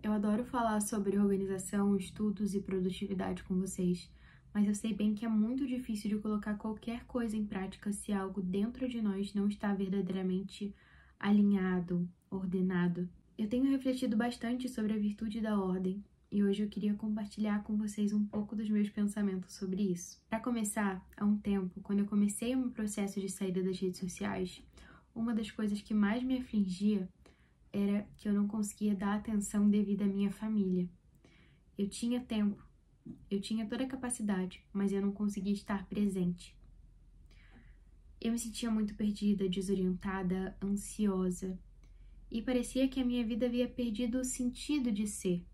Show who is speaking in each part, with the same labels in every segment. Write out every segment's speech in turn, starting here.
Speaker 1: Eu adoro falar sobre organização, estudos e produtividade com vocês, mas eu sei bem que é muito difícil de colocar qualquer coisa em prática se algo dentro de nós não está verdadeiramente alinhado, ordenado. Eu tenho refletido bastante sobre a virtude da ordem e hoje eu queria compartilhar com vocês um pouco dos meus pensamentos sobre isso. Para começar, há um tempo, quando eu comecei o meu processo de saída das redes sociais, uma das coisas que mais me afligia era que eu não conseguia dar atenção devida à minha família. Eu tinha tempo, eu tinha toda a capacidade, mas eu não conseguia estar presente. Eu me sentia muito perdida, desorientada, ansiosa, e parecia que a minha vida havia perdido o sentido de ser.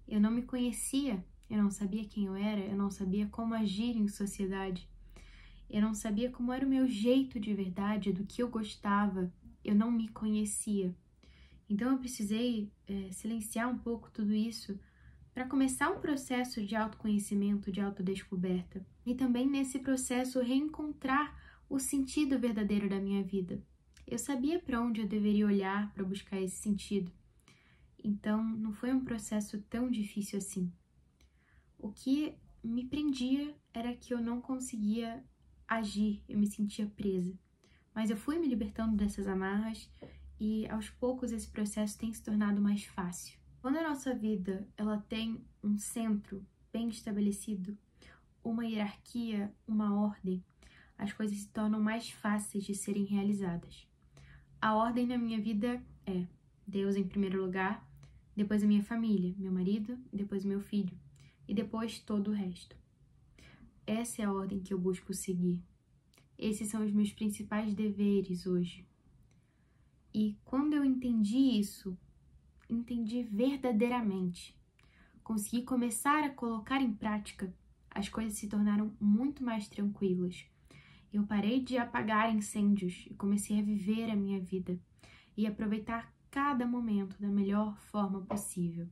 Speaker 1: Eu não me conhecia, eu não sabia quem eu era, eu não sabia como agir em sociedade, eu não sabia como era o meu jeito de verdade, do que eu gostava, eu não me conhecia. Então eu precisei silenciar um pouco tudo isso para começar um processo de autoconhecimento, de autodescoberta. E também nesse processo reencontrar o sentido verdadeiro da minha vida. Eu sabia para onde eu deveria olhar para buscar esse sentido. Então não foi um processo tão difícil assim. O que me prendia era que eu não conseguia agir, eu me sentia presa. Mas eu fui me libertando dessas amarras e aos poucos esse processo tem se tornado mais fácil. Quando a nossa vida ela tem um centro bem estabelecido, uma hierarquia, uma ordem, as coisas se tornam mais fáceis de serem realizadas. A ordem na minha vida é Deus em primeiro lugar, depois a minha família, meu marido, depois meu filho e depois todo o resto. Essa é a ordem que eu busco seguir. Esses são os meus principais deveres hoje. E quando eu entendi isso, entendi verdadeiramente, consegui começar a colocar em prática, as coisas se tornaram muito mais tranquilas. Eu parei de apagar incêndios e comecei a viver a minha vida e aproveitar cada momento da melhor forma possível.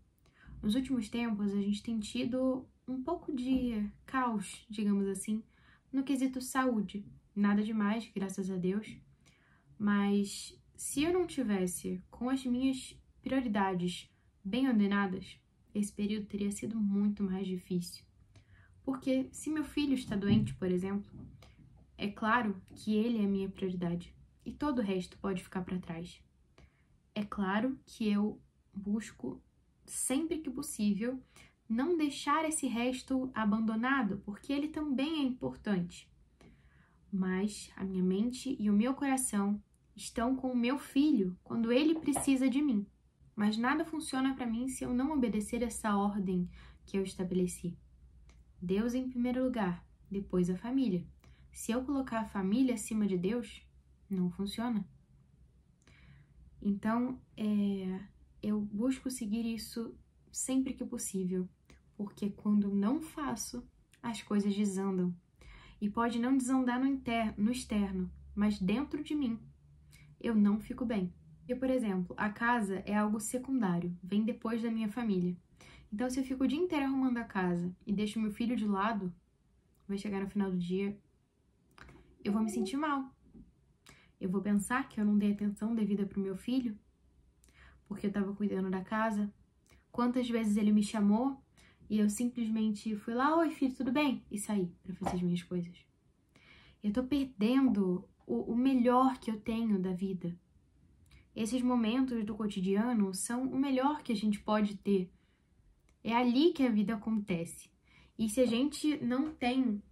Speaker 1: Nos últimos tempos, a gente tem tido um pouco de caos, digamos assim, no quesito saúde. Nada demais, graças a Deus, mas se eu não tivesse com as minhas prioridades bem ordenadas, esse período teria sido muito mais difícil. Porque se meu filho está doente, por exemplo, é claro que ele é a minha prioridade e todo o resto pode ficar para trás. É claro que eu busco, sempre que possível, não deixar esse resto abandonado, porque ele também é importante. Mas a minha mente e o meu coração estão com o meu filho quando ele precisa de mim. Mas nada funciona para mim se eu não obedecer essa ordem que eu estabeleci. Deus em primeiro lugar, depois a família. Se eu colocar a família acima de Deus, não funciona. Então, eu busco seguir isso sempre que possível, porque quando não faço, as coisas desandam. E pode não desandar no externo, mas dentro de mim, eu não fico bem. E, por exemplo, a casa é algo secundário, vem depois da minha família. Então, se eu fico o dia inteiro arrumando a casa e deixo meu filho de lado, vai chegar no final do dia, eu vou me sentir mal. Eu vou pensar que eu não dei atenção devida para o meu filho, porque eu estava cuidando da casa. Quantas vezes ele me chamou e eu simplesmente fui lá, oi filho, tudo bem? E saí para fazer as minhas coisas. Eu tô perdendo o melhor que eu tenho da vida. Esses momentos do cotidiano são o melhor que a gente pode ter. É ali que a vida acontece. E se a gente não tem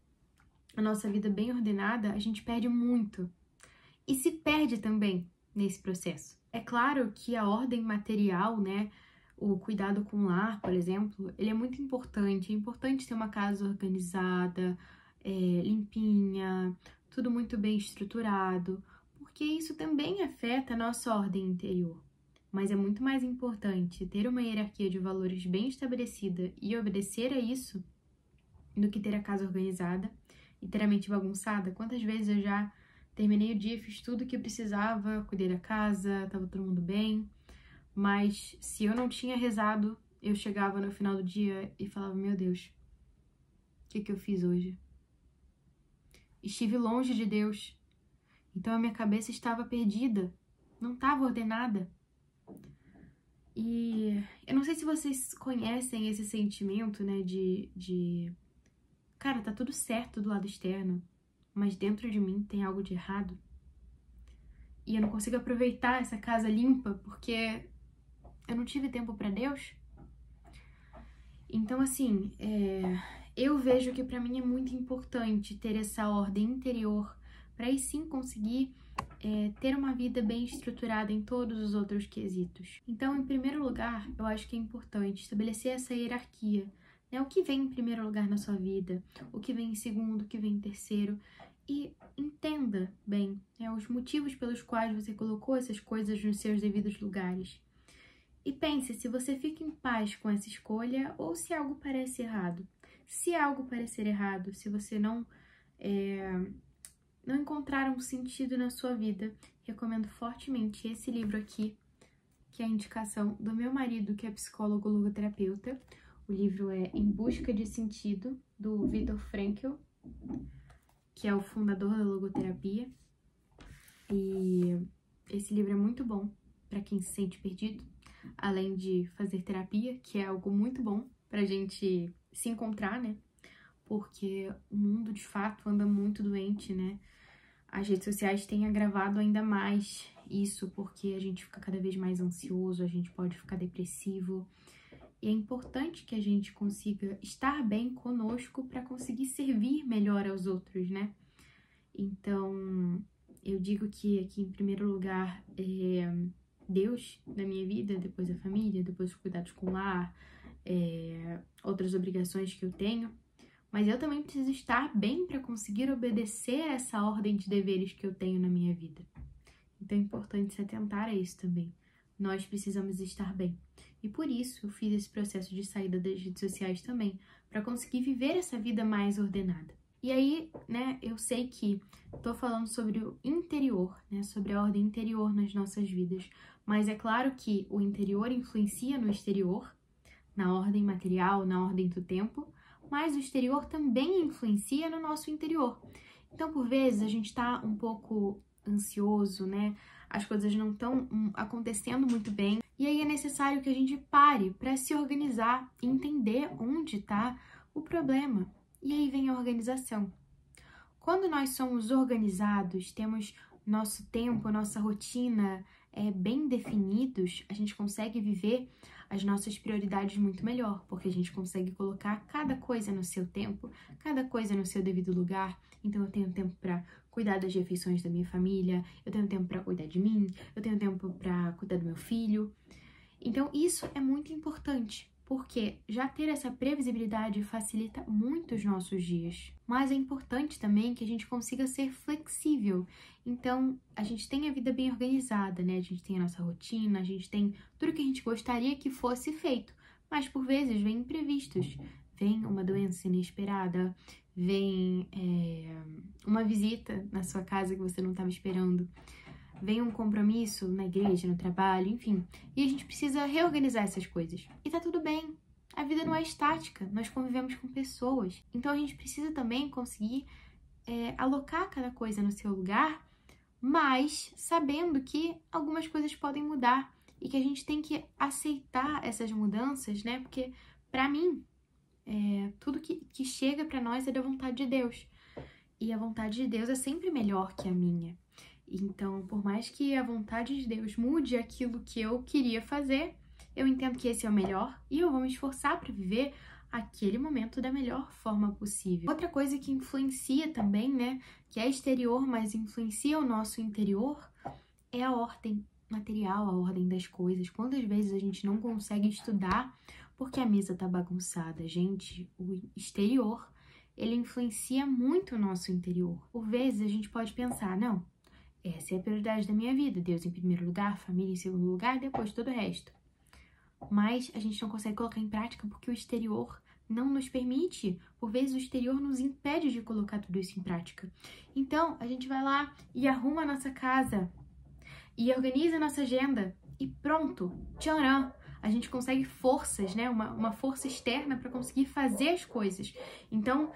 Speaker 1: a nossa vida bem ordenada, a gente perde muito. E se perde também nesse processo. É claro que a ordem material, né, o cuidado com o lar, por exemplo, ele é muito importante. É importante ter uma casa organizada, limpinha, tudo muito bem estruturado, porque isso também afeta a nossa ordem interior. Mas é muito mais importante ter uma hierarquia de valores bem estabelecida e obedecer a isso do que ter a casa organizada e ter a mente bagunçada. Quantas vezes eu já terminei o dia, fiz tudo o que precisava, cuidei da casa, tava todo mundo bem, mas se eu não tinha rezado, eu chegava no final do dia e falava, meu Deus, o que eu fiz hoje? Estive longe de Deus, então a minha cabeça estava perdida, não estava ordenada. E eu não sei se vocês conhecem esse sentimento, né, cara, tá tudo certo do lado externo, mas dentro de mim tem algo de errado. E eu não consigo aproveitar essa casa limpa porque eu não tive tempo pra Deus. Então, assim, eu vejo que pra mim é muito importante ter essa ordem interior para aí sim conseguir ter uma vida bem estruturada em todos os outros quesitos. Então, em primeiro lugar, eu acho que é importante estabelecer essa hierarquia, né? O que vem em primeiro lugar na sua vida, o que vem em segundo, o que vem em terceiro, e entenda bem, né, os motivos pelos quais você colocou essas coisas nos seus devidos lugares. E pense se você fica em paz com essa escolha ou se algo parece errado. Se algo parecer errado, se você não encontrar um sentido na sua vida, recomendo fortemente esse livro aqui, que é a indicação do meu marido, que é psicólogo logoterapeuta. O livro é Em Busca de Sentido, do Viktor Frankl, que é o fundador da logoterapia. E esse livro é muito bom para quem se sente perdido, além de fazer terapia, que é algo muito bom pra gente se encontrar, né? Porque o mundo, de fato, anda muito doente, né? As redes sociais têm agravado ainda mais isso, porque a gente fica cada vez mais ansioso, a gente pode ficar depressivo. E é importante que a gente consiga estar bem conosco para conseguir servir melhor aos outros, né? Então, eu digo que aqui, em primeiro lugar, Deus na minha vida, depois a família, depois os cuidados com o lar, outras obrigações que eu tenho. Mas eu também preciso estar bem para conseguir obedecer a essa ordem de deveres que eu tenho na minha vida. Então é importante se atentar a isso também. Nós precisamos estar bem. E por isso eu fiz esse processo de saída das redes sociais também, para conseguir viver essa vida mais ordenada. E aí, né, eu sei que tô falando sobre o interior, né, sobre a ordem interior nas nossas vidas, mas é claro que o interior influencia no exterior, na ordem material, na ordem do tempo, mas o exterior também influencia no nosso interior. Então, por vezes, a gente tá um pouco ansioso, né? As coisas não estão acontecendo muito bem, e aí é necessário que a gente pare para se organizar e entender onde está o problema. E aí vem a organização. Quando nós somos organizados, temos nosso tempo, nossa rotina bem definidos, a gente consegue viver as nossas prioridades muito melhor, porque a gente consegue colocar cada coisa no seu tempo, cada coisa no seu devido lugar. Então eu tenho tempo para cuidar das refeições da minha família, eu tenho tempo para cuidar de mim, eu tenho tempo para cuidar do meu filho. Então isso é muito importante, porque já ter essa previsibilidade facilita muito os nossos dias. Mas é importante também que a gente consiga ser flexível. Então, a gente tem a vida bem organizada, né? A gente tem a nossa rotina, a gente tem tudo que a gente gostaria que fosse feito. Mas, por vezes, vem imprevistos. Vem uma doença inesperada, vem uma visita na sua casa que você não estava esperando. Vem um compromisso na igreja, no trabalho, enfim. E a gente precisa reorganizar essas coisas. E tá tudo bem. A vida não é estática, nós convivemos com pessoas. Então a gente precisa também conseguir alocar cada coisa no seu lugar, mas sabendo que algumas coisas podem mudar e que a gente tem que aceitar essas mudanças, né? Porque, pra mim, tudo que chega pra nós é da vontade de Deus. E a vontade de Deus é sempre melhor que a minha. Então, por mais que a vontade de Deus mude aquilo que eu queria fazer, eu entendo que esse é o melhor e eu vou me esforçar para viver aquele momento da melhor forma possível. Outra coisa que influencia também, né, que é exterior, mas influencia o nosso interior, é a ordem material, a ordem das coisas. Quantas vezes a gente não consegue estudar porque a mesa tá bagunçada? Gente, o exterior, ele influencia muito o nosso interior. Por vezes a gente pode pensar, não, essa é a prioridade da minha vida, Deus em primeiro lugar, família em segundo lugar, depois todo o resto. Mas a gente não consegue colocar em prática porque o exterior não nos permite. Por vezes o exterior nos impede de colocar tudo isso em prática. Então, a gente vai lá e arruma a nossa casa, e organiza a nossa agenda, e pronto, tcharam! A gente consegue forças, né? Uma força externa para conseguir fazer as coisas. Então,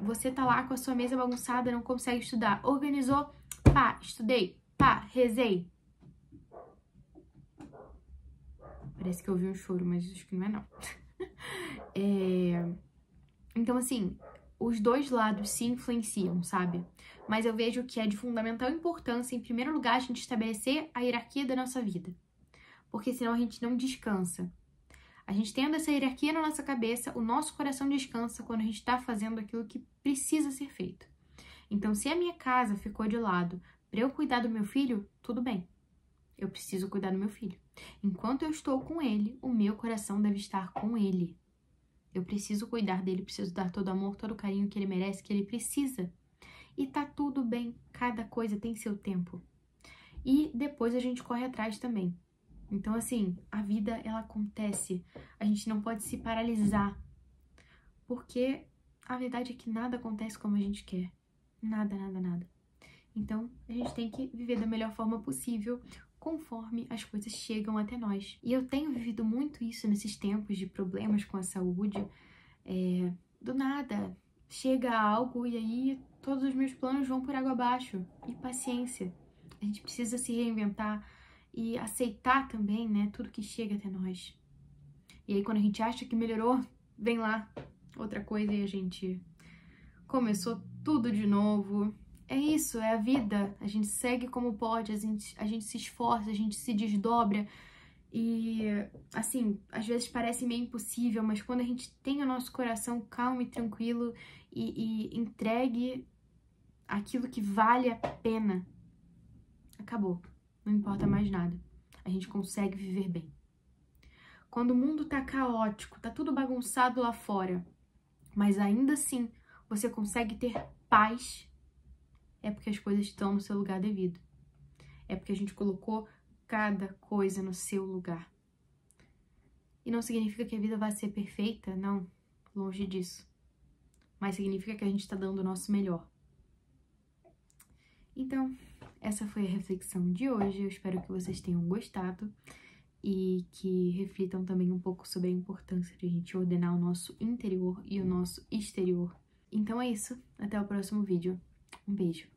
Speaker 1: você tá lá com a sua mesa bagunçada, não consegue estudar. Organizou, pá, estudei, pá, rezei. Parece que eu ouvi um choro, mas acho que não é não. Então, assim, os dois lados se influenciam, sabe? Mas eu vejo que é de fundamental importância, em primeiro lugar, a gente estabelecer a hierarquia da nossa vida. Porque senão a gente não descansa. A gente tendo essa hierarquia na nossa cabeça, o nosso coração descansa quando a gente está fazendo aquilo que precisa ser feito. Então, se a minha casa ficou de lado para eu cuidar do meu filho, tudo bem. Eu preciso cuidar do meu filho. Enquanto eu estou com ele, o meu coração deve estar com ele. Eu preciso cuidar dele, preciso dar todo o amor, todo o carinho que ele merece, que ele precisa. E tá tudo bem, cada coisa tem seu tempo. E depois a gente corre atrás também. Então, assim, a vida, ela acontece. A gente não pode se paralisar. Porque a verdade é que nada acontece como a gente quer. Nada, nada, nada. Então, a gente tem que viver da melhor forma possível, conforme as coisas chegam até nós. E eu tenho vivido muito isso nesses tempos de problemas com a saúde. Do nada, chega algo e aí todos os meus planos vão por água abaixo. E paciência. A gente precisa se reinventar e aceitar também, né, tudo que chega até nós. E aí quando a gente acha que melhorou, vem lá outra coisa e a gente começou tudo de novo. É isso, é a vida. A gente segue como pode, a gente se esforça, a gente se desdobra. E, assim, às vezes parece meio impossível, mas quando a gente tem o nosso coração calmo e tranquilo e entregue aquilo que vale a pena, acabou. Não importa mais nada. A gente consegue viver bem. Quando o mundo tá caótico, tá tudo bagunçado lá fora, mas ainda assim você consegue ter paz, é porque as coisas estão no seu lugar devido. É porque a gente colocou cada coisa no seu lugar. E não significa que a vida vai ser perfeita, não, longe disso. Mas significa que a gente está dando o nosso melhor. Então, essa foi a reflexão de hoje. Eu espero que vocês tenham gostado e que reflitam também um pouco sobre a importância de a gente ordenar o nosso interior e o nosso exterior. Então é isso. Até o próximo vídeo. Um beijo.